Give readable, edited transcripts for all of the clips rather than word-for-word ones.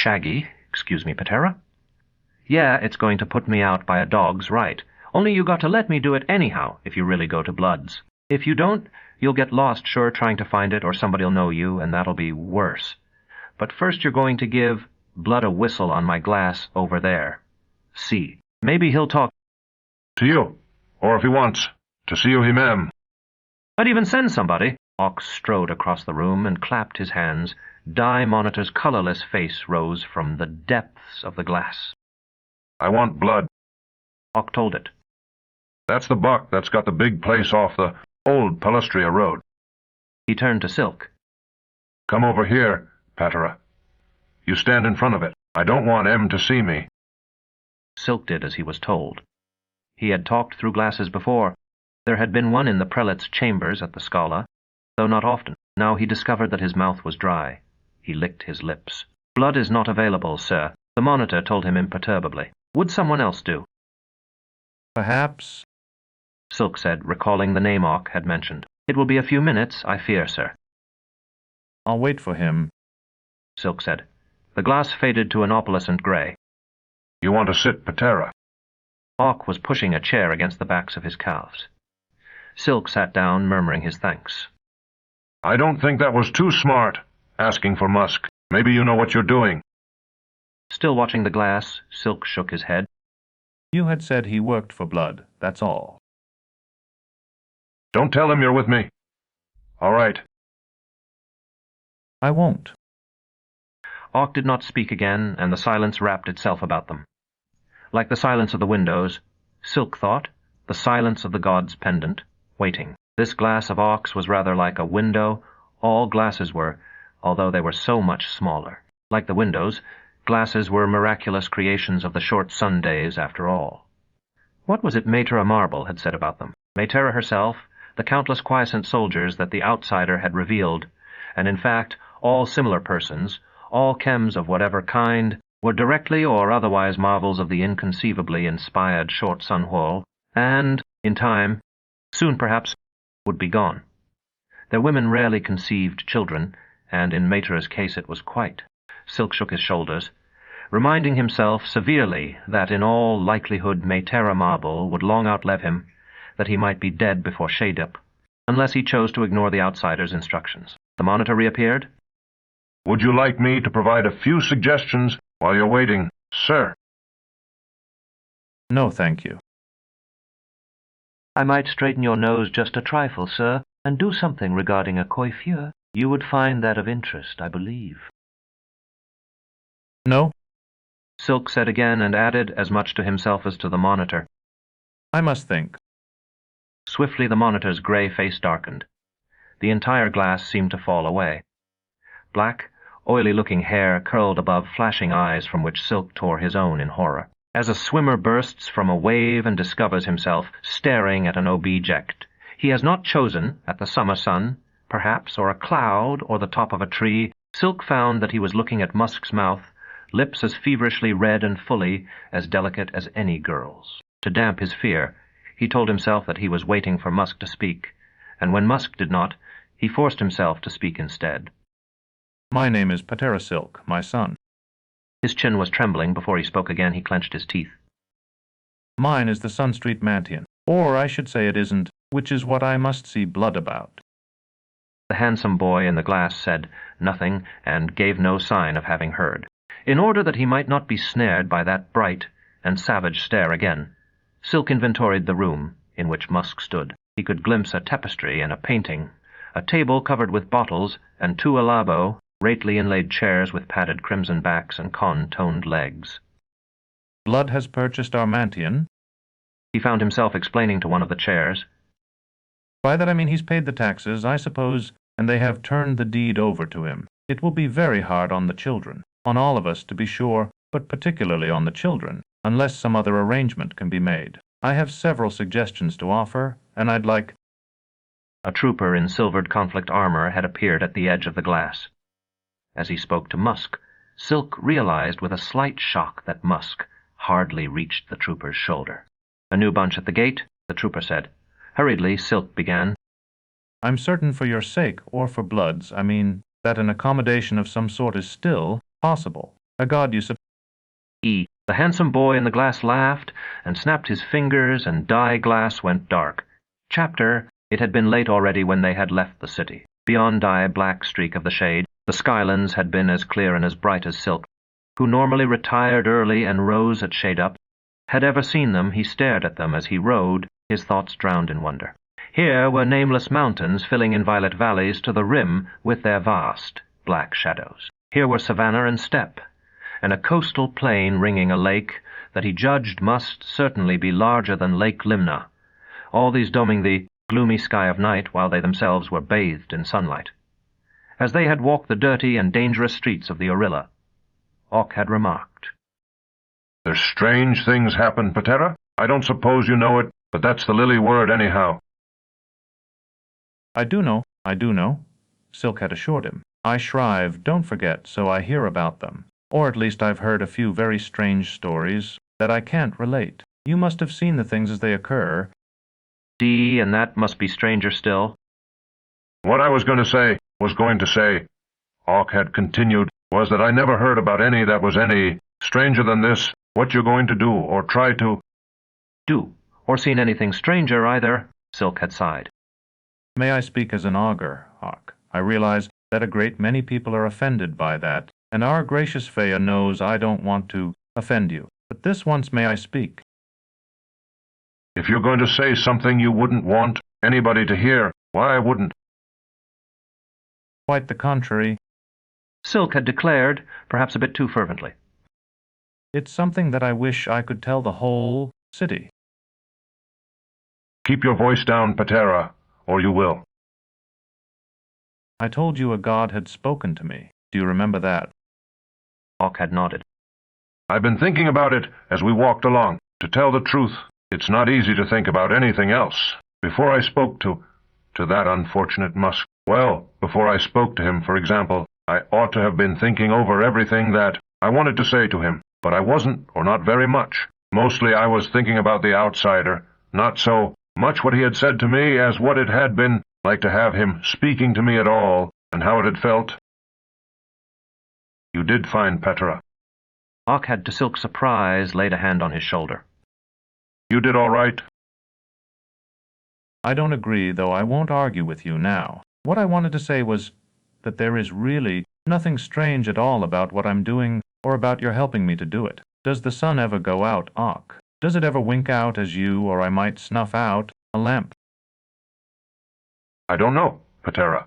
shaggy. Excuse me, Patera. Yeah, it's going to put me out by a dog's right. Only you got to let me do it anyhow if you really go to Blood's. If you don't, you'll get lost sure trying to find it, or somebody'll know you, and that'll be worse. But first you're going to give Blood a whistle on my glass over there. See. Maybe he'll talk to you, or if he wants, to see you, ma'am. I'd even send somebody. Ox strode across the room and clapped his hands. Di Monitor's colorless face rose from the depths of the glass. I want Blood. Ock told it. That's the buck that's got the big place off the old Palustria Road. He turned to Silk. Come over here, Patera. You stand in front of it. I don't want M to see me. Silk did as he was told. He had talked through glasses before. There had been one in the prelate's chambers at the Scala, though not often. Now he discovered that his mouth was dry. He licked his lips. Blood is not available, sir, the monitor told him imperturbably. Would someone else do? Perhaps, Silk said, recalling the name Ock had mentioned. It will be a few minutes, I fear, sir. I'll wait for him, Silk said. The glass faded to an opalescent grey. You want to sit, Patera? Ock was pushing a chair against the backs of his calves. Silk sat down, murmuring his thanks. I don't think that was too smart, asking for Musk. Maybe you know what you're doing. Still watching the glass, Silk shook his head. You had said he worked for Blood, that's all. Don't tell him you're with me. All right. I won't. Ock did not speak again, and the silence wrapped itself about them. Like the silence of the windows, Silk thought, the silence of the god's pendant, waiting. This glass of Ock's was rather like a window. All glasses were, although they were so much smaller. Like the windows, glasses were miraculous creations of the short Sundays, after all. What was it Mater Marble had said about them? Mater herself, the countless quiescent soldiers that the outsider had revealed, and in fact all similar persons, all chems of whatever kind, were directly or otherwise marvels of the inconceivably inspired short Sunwhorl, and, in time, soon perhaps, would be gone. Their women rarely conceived children, and in Mater's case it was quite. Silk shook his shoulders, reminding himself severely that in all likelihood Mater Marble would long outlive him, that he might be dead before shade-up, unless he chose to ignore the outsider's instructions. The monitor reappeared. Would you like me to provide a few suggestions while you're waiting, sir? No, thank you. I might straighten your nose just a trifle, sir, and do something regarding a coiffure. You would find that of interest, I believe. No? Silk said again, and added, as much to himself as to the monitor. I must think. Swiftly the monitor's grey face darkened. The entire glass seemed to fall away. Black, oily-looking hair curled above flashing eyes from which Silk tore his own in horror. As a swimmer bursts from a wave and discovers himself staring at an object, he has not chosen, at the summer sun, perhaps, or a cloud, or the top of a tree. Silk found that he was looking at Musk's mouth, lips as feverishly red and fully as delicate as any girl's. To damp his fear, he told himself that he was waiting for Musk to speak, and when Musk did not, he forced himself to speak instead. My name is Patera Silk, my son. His chin was trembling. Before he spoke again, he clenched his teeth. Mine is the Sun Street Mantian, or I should say it isn't, which is what I must see Blood about. The handsome boy in the glass said nothing and gave no sign of having heard. In order that he might not be snared by that bright and savage stare again, Silk inventoried the room in which Musk stood. He could glimpse a tapestry and a painting, a table covered with bottles, and two alabo, rately inlaid chairs with padded crimson backs and con-toned legs. Blood has purchased our Mantian. He found himself explaining to one of the chairs. By that I mean he's paid the taxes, I suppose, and they have turned the deed over to him. It will be very hard on the children, on all of us to be sure, but particularly on the children, unless some other arrangement can be made. I have several suggestions to offer, and I'd like— A trooper in silvered conflict armor had appeared at the edge of the glass. As he spoke to Musk, Silk realized with a slight shock that Musk hardly reached the trooper's shoulder. A new bunch at the gate, the trooper said. Hurriedly, Silk began. I'm certain for your sake, or for Blood's, I mean, that an accommodation of some sort is still possible. A god you suppose. The handsome boy in the glass laughed and snapped his fingers, and Dye glass went dark. Chapter, it had been late already when they had left the city. Beyond Dye black streak of the shade, the skylands had been as clear and as bright as silk. Who normally retired early and rose at shade-up, had ever seen them, he stared at them as he rode, his thoughts drowned in wonder. Here were nameless mountains filling in violet valleys to the rim with their vast black shadows. Here were savanna and steppe, and a coastal plain ringing a lake that he judged must certainly be larger than Lake Limna, all these doming the gloomy sky of night while they themselves were bathed in sunlight. As they had walked the dirty and dangerous streets of the Orilla, Ock had remarked, "There's strange things happen, Patera. I don't suppose you know it, but that's the lily word anyhow." I do know, Silk had assured him. I shrive, don't forget, so I hear about them. Or at least I've heard a few very strange stories that I can't relate. You must have seen the things as they occur. And that must be stranger still. What I was going to say, Ock had continued, was that I never heard about any that was any stranger than this, what you're going to do, or try to do, or seen anything stranger either, Silk had sighed. May I speak as an augur, Ock? I realize that a great many people are offended by that, and our gracious Phaia knows I don't want to offend you. But this once may I speak? If you're going to say something you wouldn't want anybody to hear, why I wouldn't. Quite the contrary, Silk had declared, perhaps a bit too fervently. It's something that I wish I could tell the whole city. Keep your voice down, Patera, or you will. I told you a god had spoken to me. Do you remember that? Ock had nodded. I've been thinking about it as we walked along. To tell the truth, it's not easy to think about anything else. Before I spoke to that unfortunate Musk, before I spoke to him, for example, I ought to have been thinking over everything that I wanted to say to him, but I wasn't, or not very much. Mostly I was thinking about the outsider, not so much what he had said to me as what it had been like to have him speaking to me at all, and how it had felt. You did find Patera. Ock had, to Silk's surprise, laid a hand on his shoulder. You did all right. I don't agree, though I won't argue with you now. What I wanted to say was that there is really nothing strange at all about what I'm doing or about your helping me to do it. Does the sun ever go out, Ock? Does it ever wink out as you, or I might snuff out, a lamp? I don't know, Patera.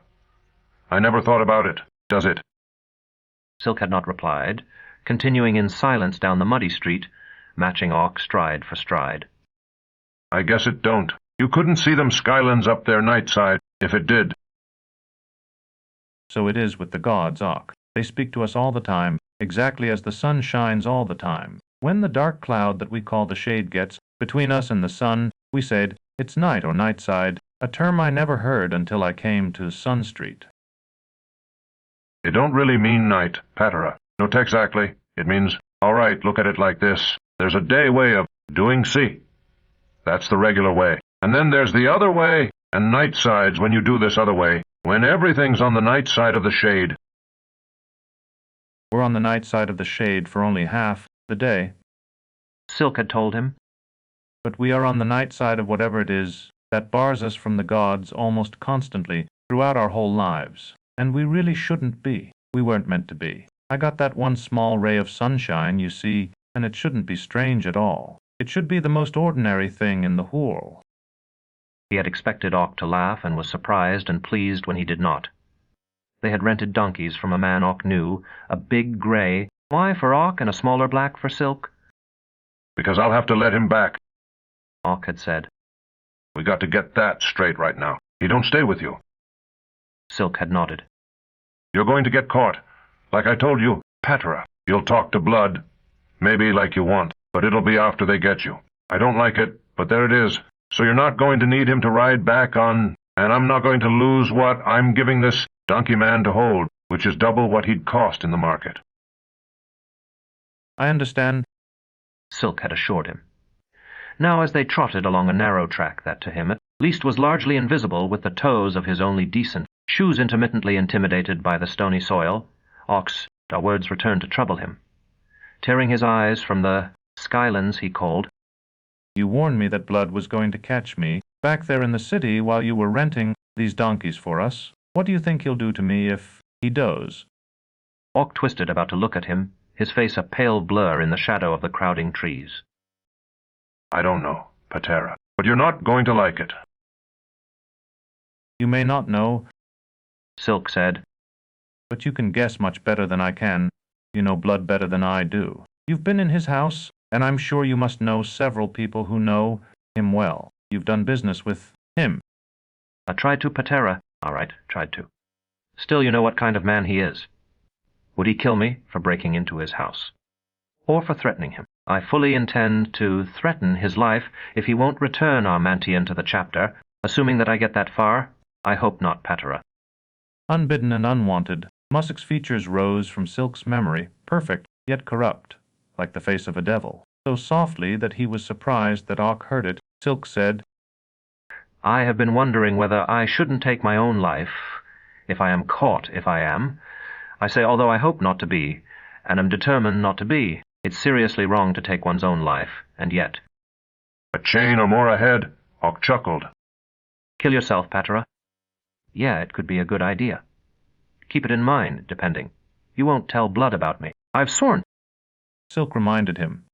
I never thought about it. Does it? Silk had not replied, continuing in silence down the muddy street, matching Ock stride for stride. I guess it don't. You couldn't see them skylands up there Nightside, if it did. So it is with the gods, Ock. They speak to us all the time, exactly as the sun shines all the time. When the dark cloud that we call the shade gets between us and the sun, we said, it's night or nightside, a term I never heard until I came to Sun Street. It don't really mean night, Patera. Not exactly. It means, all right, look at it like this. There's a day way of doing see. That's the regular way. And then there's the other way, and night sides when you do this other way, when everything's on the night side of the shade. We're on the night side of the shade for only half the day, Silk had told him. but we are on the night side of whatever it is that bars us from the gods almost constantly throughout our whole lives. And we really shouldn't be. We weren't meant to be. I got that one small ray of sunshine, you see, and it shouldn't be strange at all. It should be the most ordinary thing in the whole. He had expected Ock to laugh, and was surprised and pleased when he did not. They had rented donkeys from a man Ock knew, a big gray. Why for Ock and a smaller black for Silk? Because I'll have to let him back. Ock had said. We got to get that straight right now. He don't stay with you. Silk had nodded. You're going to get caught. Like I told you, Patera. You'll talk to Blood. Maybe like you want, but it'll be after they get you. I don't like it, but there it is. So you're not going to need him to ride back on, and I'm not going to lose what I'm giving this donkey man to hold, which is double what he'd cost in the market. I understand, Silk had assured him. Now as they trotted along a narrow track that to him at least was largely invisible with the toes of his only decent shoes intermittently intimidated by the stony soil, Ock's words returned to trouble him. tearing his eyes from the skylens he called. You warned me that Blood was going to catch me back there in the city while you were renting these donkeys for us. What do you think he'll do to me if he does? Hawk twisted about to look at him, his face a pale blur in the shadow of the crowding trees. I don't know, Patera, but you're not going to like it. You may not know, Silk said. but you can guess much better than I can. You know Blood better than I do. You've been in his house, and I'm sure you must know several people who know him well. You've done business with him. I tried to, Patera. All right, tried to. Still, you know what kind of man he is. Would he kill me for breaking into his house? Or for threatening him? I fully intend to threaten his life if he won't return our Mantian to the chapter, assuming that I get that far. I hope not, Patera. Unbidden and unwanted, Musik's features rose from Silk's memory, perfect, yet corrupt, like the face of a devil. So softly that he was surprised that Hawk heard it, Silk said, I have been wondering whether I shouldn't take my own life, if I am caught, if I am. I say, although I hope not to be, and am determined not to be. It's seriously wrong to take one's own life, and yet. A chain or more ahead, Hawk chuckled. Kill yourself, Patera. Yeah, it could be a good idea. Keep it in mind, depending. You won't tell Blood about me. I've sworn. Silk reminded him.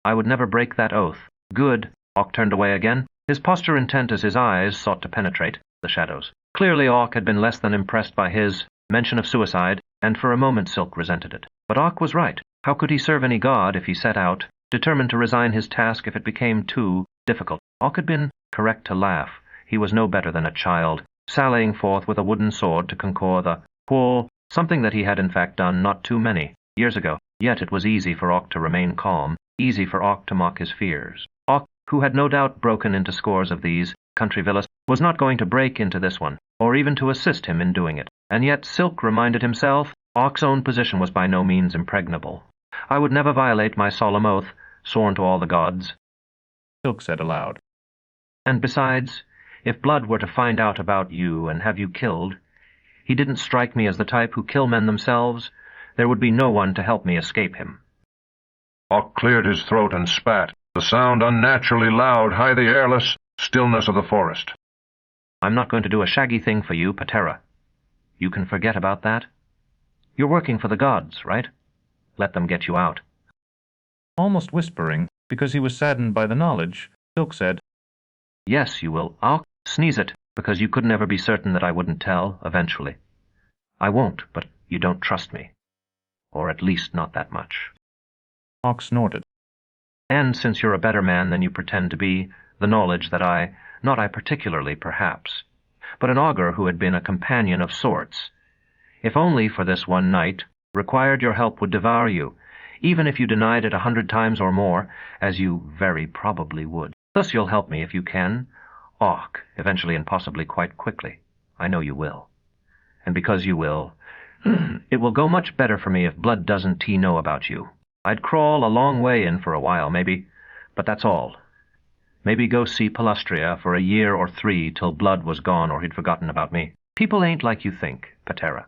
I would never break that oath. Good. Hawk turned away again, his posture intent as his eyes sought to penetrate the shadows. Clearly Hawk had been less than impressed by his mention of suicide, and for a moment Silk resented it. But Hawk was right. How could he serve any god if he set out, determined to resign his task if it became too difficult? Hawk had been correct to laugh. He was no better than a child, sallying forth with a wooden sword to conquer the quarrel, something that he had in fact done not too many years ago. Yet it was easy for Hawk to remain calm, easy for Hawk to mock his fears. Hawk, who had no doubt broken into scores of these country villas, was not going to break into this one, or even to assist him in doing it. And yet Silk reminded himself, Hawk's own position was by no means impregnable. I would never violate my solemn oath, sworn to all the gods. Silk said aloud. And besides, if Blood were to find out about you and have you killed, he didn't strike me as the type who kill men themselves. There would be no one to help me escape him. Hawk cleared his throat and spat, the sound unnaturally loud, high the airless stillness of the forest. I'm not going to do a shaggy thing for you, Patera. You can forget about that. You're working for the gods, right? Let them get you out. Almost whispering, because he was saddened by the knowledge, Silk said, Yes, you will. I'll sneeze it, because you could never be certain that I wouldn't tell, eventually. I won't, but you don't trust me. Or at least not that much. Hawk snorted. And since you're a better man than you pretend to be, the knowledge that not I particularly, perhaps, but an augur who had been a companion of sorts, if only for this one night, required your help would devour you, even if you denied it 100 times or more, as you very probably would. Thus you'll help me if you can. Hawk, eventually and possibly quite quickly. I know you will. And because you will, it will go much better for me if Blood doesn't know about you. I'd crawl a long way in for a while, maybe, but that's all. Maybe go see Palustria for a year or 3 till Blood was gone or he'd forgotten about me. People ain't like you think, Patera.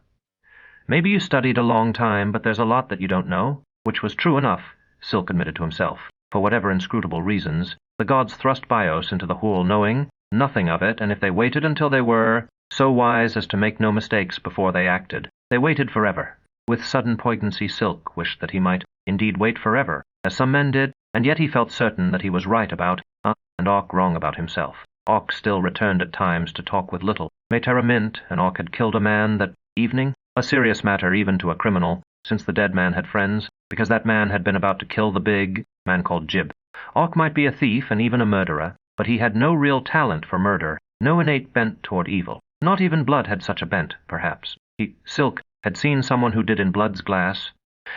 Maybe you studied a long time, but there's a lot that you don't know, which was true enough, Silk admitted to himself. For whatever inscrutable reasons, the gods thrust Bios into the whole knowing nothing of it, and if they waited until they were so wise as to make no mistakes before they acted, they waited forever. With sudden poignancy Silk wished that he might indeed wait forever, as some men did, and yet he felt certain that he was right about, and Hawk wrong about himself. Hawk still returned at times to talk with Little. Maytera Mint, and Hawk had killed a man that evening, a serious matter even to a criminal, since the dead man had friends, because that man had been about to kill the big man called Jib. Hawk might be a thief and even a murderer, but he had no real talent for murder, no innate bent toward evil. Not even Blood had such a bent, perhaps. Silk had seen someone who did in Blood's glass,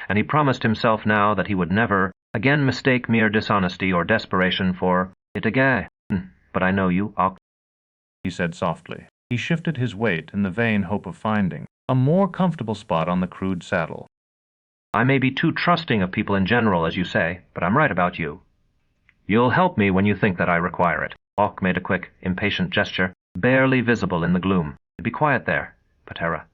and he promised himself now that he would never again mistake mere dishonesty or desperation for it again. But I know you, Hawk, he said softly. He shifted his weight in the vain hope of finding a more comfortable spot on the crude saddle. I may be too trusting of people in general, as you say, but I'm right about you. You'll help me when you think that I require it. Hawk made a quick, impatient gesture, barely visible in the gloom. Be quiet there, Patera.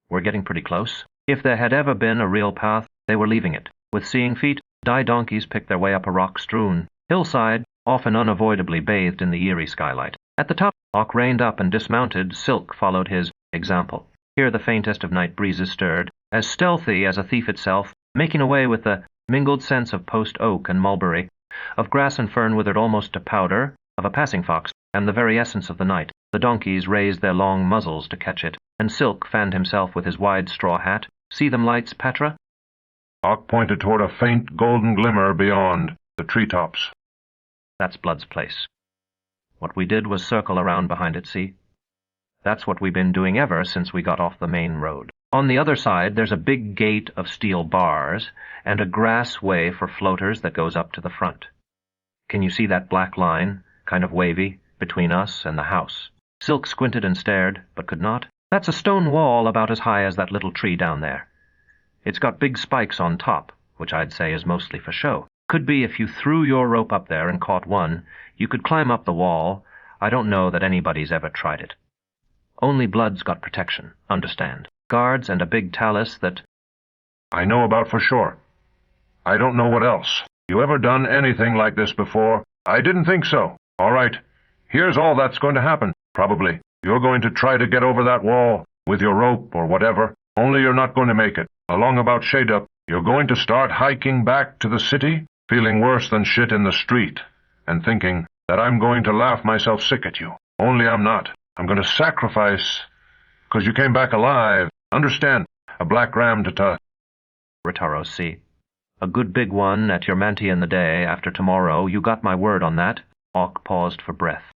We're getting pretty close. If there had ever been a real path, they were leaving it. With seeing feet, die donkeys picked their way up a rock-strewn hillside, often unavoidably bathed in the eerie skylight. At the top, Ock reined up and dismounted. Silk followed his example. Here the faintest of night breezes stirred, as stealthy as a thief itself, making away with the mingled scents of post-oak and mulberry, of grass and fern withered almost to powder, of a passing fox, and the very essence of the night. The donkeys raised their long muzzles to catch it, and Silk fanned himself with his wide straw hat. See them lights, Petra? Ock pointed toward a faint golden glimmer beyond the treetops. That's Blood's place. What we did was circle around behind it, see? That's what we've been doing ever since we got off the main road. On the other side, there's a big gate of steel bars and a grass way for floaters that goes up to the front. Can you see that black line, kind of wavy, between us and the house? Silk squinted and stared, but could not. That's a stone wall about as high as that little tree down there. It's got big spikes on top, which I'd say is mostly for show. Could be if you threw your rope up there and caught one, you could climb up the wall. I don't know that anybody's ever tried it. Only Blood's got protection, understand. Guards and a big talus that... I know about for sure. I don't know what else. You ever done anything like this before? I didn't think so. All right. Here's all that's going to happen, probably. You're going to try to get over that wall with your rope or whatever, only you're not going to make it. Along about shade-up, you're going to start hiking back to the city, feeling worse than shit in the street, and thinking that I'm going to laugh myself sick at you. Only I'm not. I'm going to sacrifice, 'cause you came back alive. Understand? A black ram to Ritaros, see. A good big one at your manti in the day after tomorrow. You got my word on that. Ock paused for breath.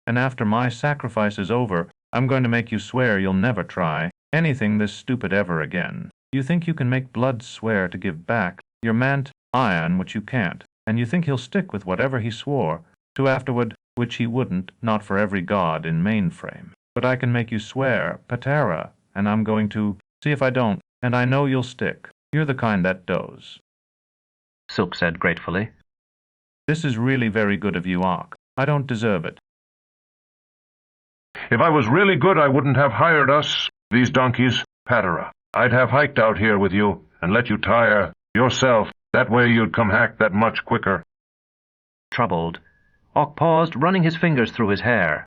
And after my sacrifice is over, I'm going to make you swear you'll never try anything this stupid ever again. You think you can make Blood swear to give back your mant iron, which you can't, and you think he'll stick with whatever he swore to afterward, which he wouldn't, not for every god in mainframe. But I can make you swear, Patera, and I'm going to see if I don't, and I know you'll stick. You're the kind that does. Silk said gratefully. This is really very good of you, Ock. I don't deserve it. If I was really good, I wouldn't have hired us, these donkeys, Patera. I'd have hiked out here with you and let you tire yourself. That way you'd come hack that much quicker. Troubled, Ock paused, running his fingers through his hair.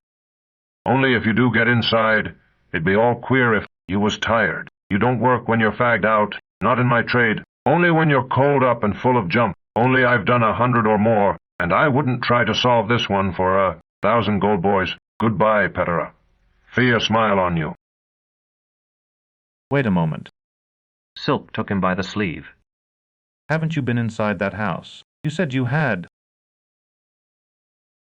Only if you do get inside, it'd be all queer if you was tired. You don't work when you're fagged out, not in my trade. Only when you're cold up and full of jump. Only I've done 100 or more, and I wouldn't try to solve this one for 1,000 gold boys. Goodbye, Patera. Fee a smile on you. Wait a moment. Silk took him by the sleeve. Haven't you been inside that house? You said you had.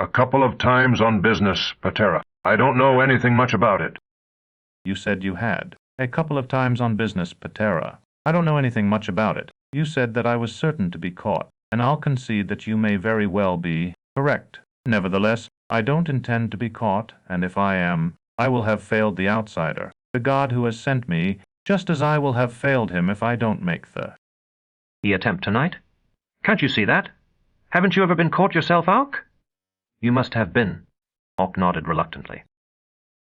A couple of times on business, Patera. I don't know anything much about it. You said you had. A couple of times on business, Patera. I don't know anything much about it. You said that I was certain to be caught, and I'll concede that you may very well be correct. Nevertheless, I don't intend to be caught, and if I am, I will have failed the outsider, the god who has sent me, just as I will have failed him if I don't make the... The attempt tonight? Can't you see that? Haven't you ever been caught yourself, Ock? You must have been. Ock nodded reluctantly.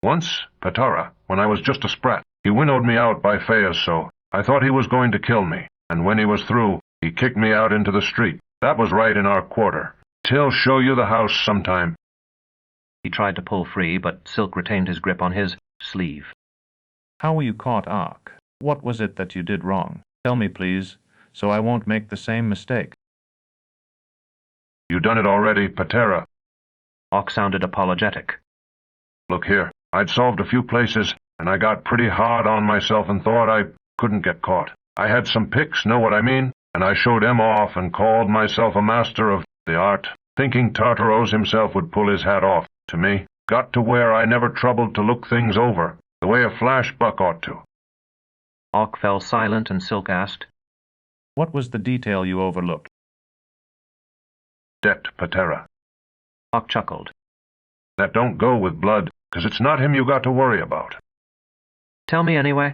Once, Patara, when I was just a sprat, he winnowed me out by Fea's so. I thought he was going to kill me, and when he was through, he kicked me out into the street. That was right in our quarter. Till show you the house sometime. He tried to pull free, but Silk retained his grip on his sleeve. How were you caught, Ock? What was it that you did wrong? Tell me, please, so I won't make the same mistake. You done it already, Patera. Ock sounded apologetic. Look here, I'd solved a few places, and I got pretty hard on myself and thought I couldn't get caught. I had some picks, know what I mean? And I showed them off and called myself a master of the art, thinking Tartaros himself would pull his hat off to me. Got to where I never troubled to look things over, the way a flash buck ought to. Ock fell silent, and Silk asked, What was the detail you overlooked? Debt, Patera. Ock chuckled. That don't go with Blood, 'cause it's not him you got to worry about. Tell me anyway.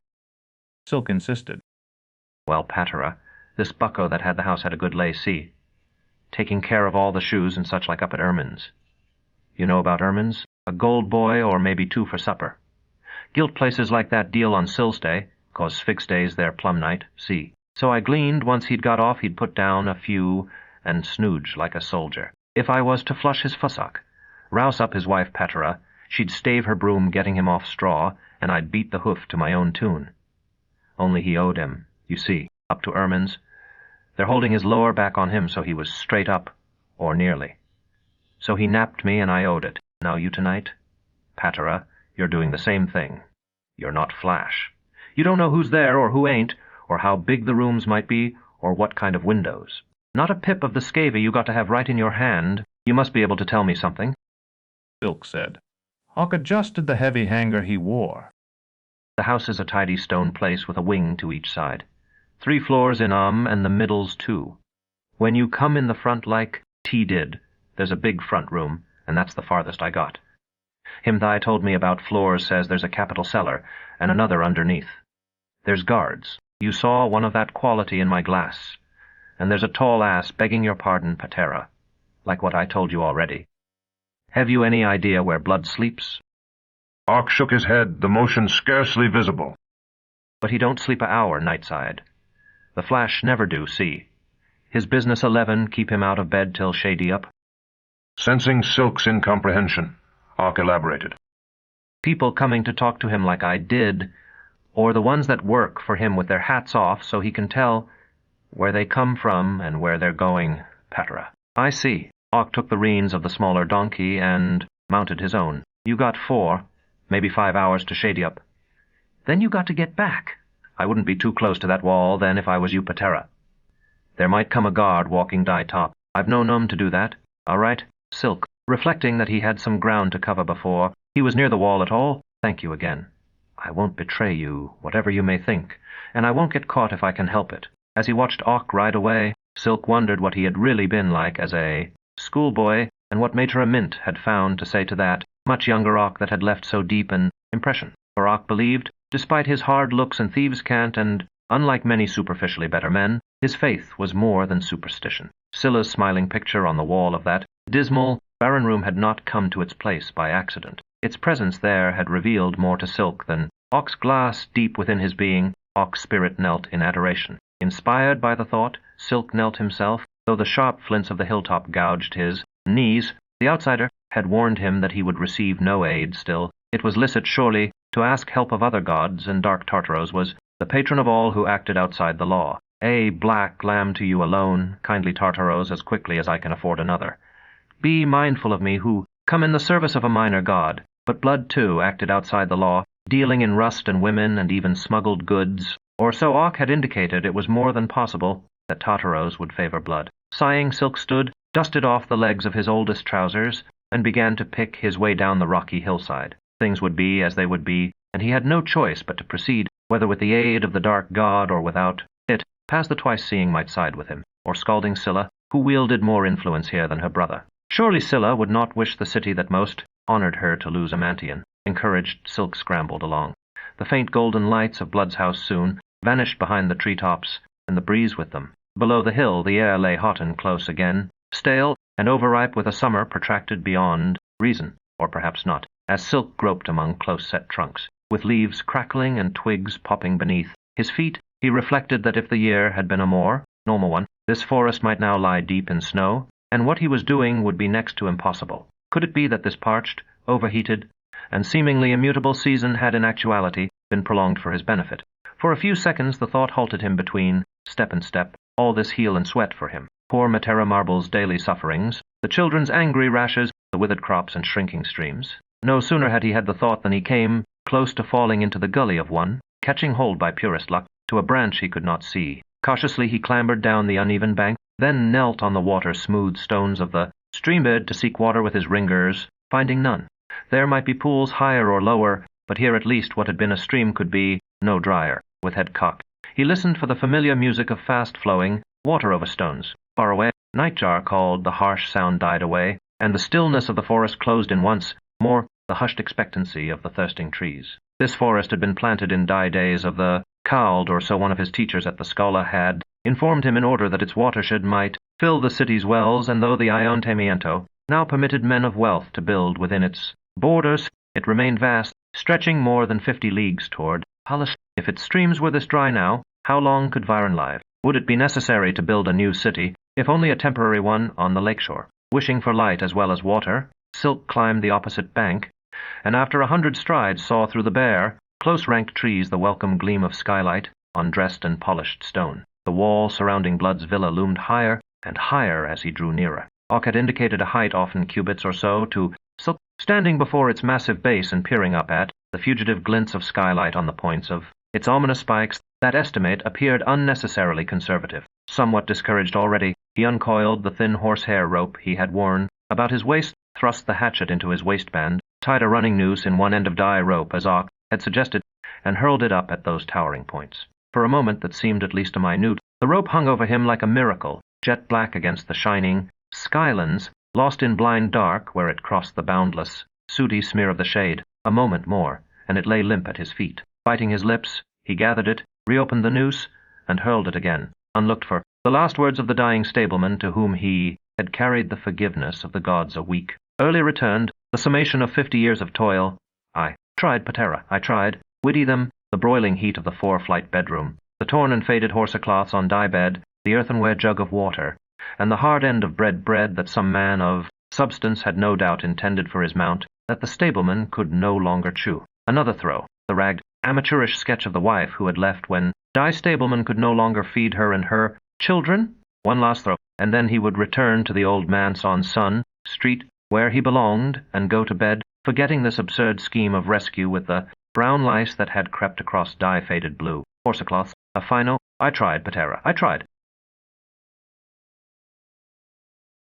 Silk insisted. Well, Patera, this bucko that had the house had a good lay-see, taking care of all the shoes and such like up at Ermine's. You know about Ermine's? A gold boy or maybe two for supper. Gilt places like that deal on Sills Day, 'cause Fixed Day's their plum night, see. So I gleaned once he'd got off he'd put down a few and snooge like a soldier. If I was to flush his fussock, rouse up his wife Patera, she'd stave her broom getting him off straw, and I'd beat the hoof to my own tune. Only he owed him, you see, up to ermines. They're holding his lower back on him so he was straight up, or nearly. So he napped me and I owed it. Now you tonight? Patera, you're doing the same thing. You're not Flash. You don't know who's there or who ain't, or how big the rooms might be, or what kind of windows. Not a pip of the scavy you got to have right in your hand. You must be able to tell me something. Silk said. Hawk adjusted the heavy hanger he wore. The house is a tidy stone place with a wing to each side. 3 floors in and the middle's 2. When you come in the front like T did, there's a big front room, and that's the farthest I got. Him Thai told me about floors says there's a capital cellar, and another underneath. There's guards. You saw one of that quality in my glass. And there's a tall ass begging your pardon, Patera, like what I told you already. Have you any idea where blood sleeps? Hawk shook his head, the motion scarcely visible. But he don't sleep a hour, Nightside. The Flash never do, see. His business 11 keep him out of bed till shady up. Sensing Silk's incomprehension, Hawk elaborated. People coming to talk to him like I did, or the ones that work for him with their hats off so he can tell where they come from and where they're going, Patera. I see. Hawk took the reins of the smaller donkey and mounted his own. You got 4, maybe 5 hours to shady up. Then you got to get back. I wouldn't be too close to that wall then if I was you, Patera. There might come a guard walking die top. I've known to do that. All right, Silk. Reflecting that he had some ground to cover before he was near the wall at all, thank you again. I won't betray you, whatever you may think, and I won't get caught if I can help it. As he watched Hawk ride away, Silk wondered what he had really been like as a schoolboy, and what Mater Mint had found to say to that much younger Hawk that had left so deep an impression. For Hawk believed, despite his hard looks and thieves' cant, and, unlike many superficially better men, his faith was more than superstition. Scylla's smiling picture on the wall of that dismal, barren room had not come to its place by accident. Its presence there had revealed more to Silk than Hawk's glass deep within his being. Hawk's spirit knelt in adoration. Inspired by the thought, Silk knelt himself, though the sharp flints of the hilltop gouged his knees. The outsider had warned him that he would receive no aid. Still, it was licit, surely, to ask help of other gods, and dark Tartaros was the patron of all who acted outside the law. A black lamb to you alone, kindly Tartaros, as quickly as I can afford another. Be mindful of me who come in the service of a minor god, but blood, too, acted outside the law, dealing in rust and women and even smuggled goods. Or so Hawk had indicated. It was more than possible that Tartaros would favor blood. Sighing, Silk stood, dusted off the legs of his oldest trousers, and began to pick his way down the rocky hillside. Things would be as they would be, and he had no choice but to proceed, whether with the aid of the dark god or without it. Past the twice-seeing might side with him, or scalding Scylla, who wielded more influence here than her brother. Surely Scylla would not wish the city that most honored her to lose a Mantian. Encouraged, Silk scrambled along. The faint golden lights of Blood's house soon vanished behind the tree-tops, and the breeze with them. Below the hill the air lay hot and close again, stale and overripe with a summer protracted beyond reason, or perhaps not, as Silk groped among close-set trunks, with leaves crackling and twigs popping beneath his feet. He reflected that if the year had been a more normal one, this forest might now lie deep in snow, and what he was doing would be next to impossible. Could it be that this parched, overheated, and seemingly immutable season had in actuality been prolonged for his benefit? For a few seconds the thought halted him between step and step, all this heel and sweat for him, poor Matera Marble's daily sufferings, the children's angry rashes, the withered crops and shrinking streams. No sooner had he had the thought than he came close to falling into the gully of one, catching hold by purest luck to a branch he could not see. Cautiously he clambered down the uneven bank, then knelt on the water-smooth stones of the streambed to seek water with his ringers, finding none. There might be pools higher or lower, but here at least what had been a stream could be no drier. With head cocked, he listened for the familiar music of fast-flowing water over stones. Far away, nightjar called, the harsh sound died away, and the stillness of the forest closed in once more the hushed expectancy of the thirsting trees. This forest had been planted in days of the cowled, or so one of his teachers at the Scala had informed him, in order that its watershed might fill the city's wells, and though the Ayuntamiento now permitted men of wealth to build within its borders, it remained vast, stretching more than 50 leagues toward Palestine. If its streams were this dry now, How long could Viren live? Would it be necessary to build a new city, if only a temporary one, on the lakeshore? Wishing for light as well as water, Silk climbed the opposite bank, and after 100 strides saw through the bare, close-ranked trees the welcome gleam of skylight on dressed and polished stone. The wall surrounding Blood's villa loomed higher and higher as he drew nearer. Ock had indicated a height often cubits or so to Silk, standing before its massive base and peering up at the fugitive glints of skylight on the points of its ominous spikes. That estimate appeared unnecessarily conservative. Somewhat discouraged already, he uncoiled the thin horsehair rope he had worn about his waist, thrust the hatchet into his waistband, tied a running noose in one end of dye rope as Ock had suggested, and hurled it up at those towering points. For a moment that seemed at least a minute, the rope hung over him like a miracle, jet black against the shining skylands, lost in blind dark where it crossed the boundless, sooty smear of the shade. A moment more, and it lay limp at his feet. Biting his lips, he gathered it, reopened the noose, and hurled it again, unlooked for, the last words of the dying stableman to whom he had carried the forgiveness of the gods a week. Early returned, the summation of 50 years of toil. I tried, Patera, I tried. Witty them, the broiling heat of the 4-flight bedroom, the torn and faded horsecloths on dye bed, the earthenware jug of water, and the hard end of bread that some man of substance had no doubt intended for his mount, that the stableman could no longer chew. Another throw, the ragged, amateurish sketch of the wife who had left when Dye stableman could no longer feed her and her children. One last throw, and then he would return to the old manse on Sun Street, where he belonged, and go to bed, forgetting this absurd scheme of rescue with the brown lice that had crept across dye-faded blue. Horsecloths, a fino. I tried, Patera, I tried.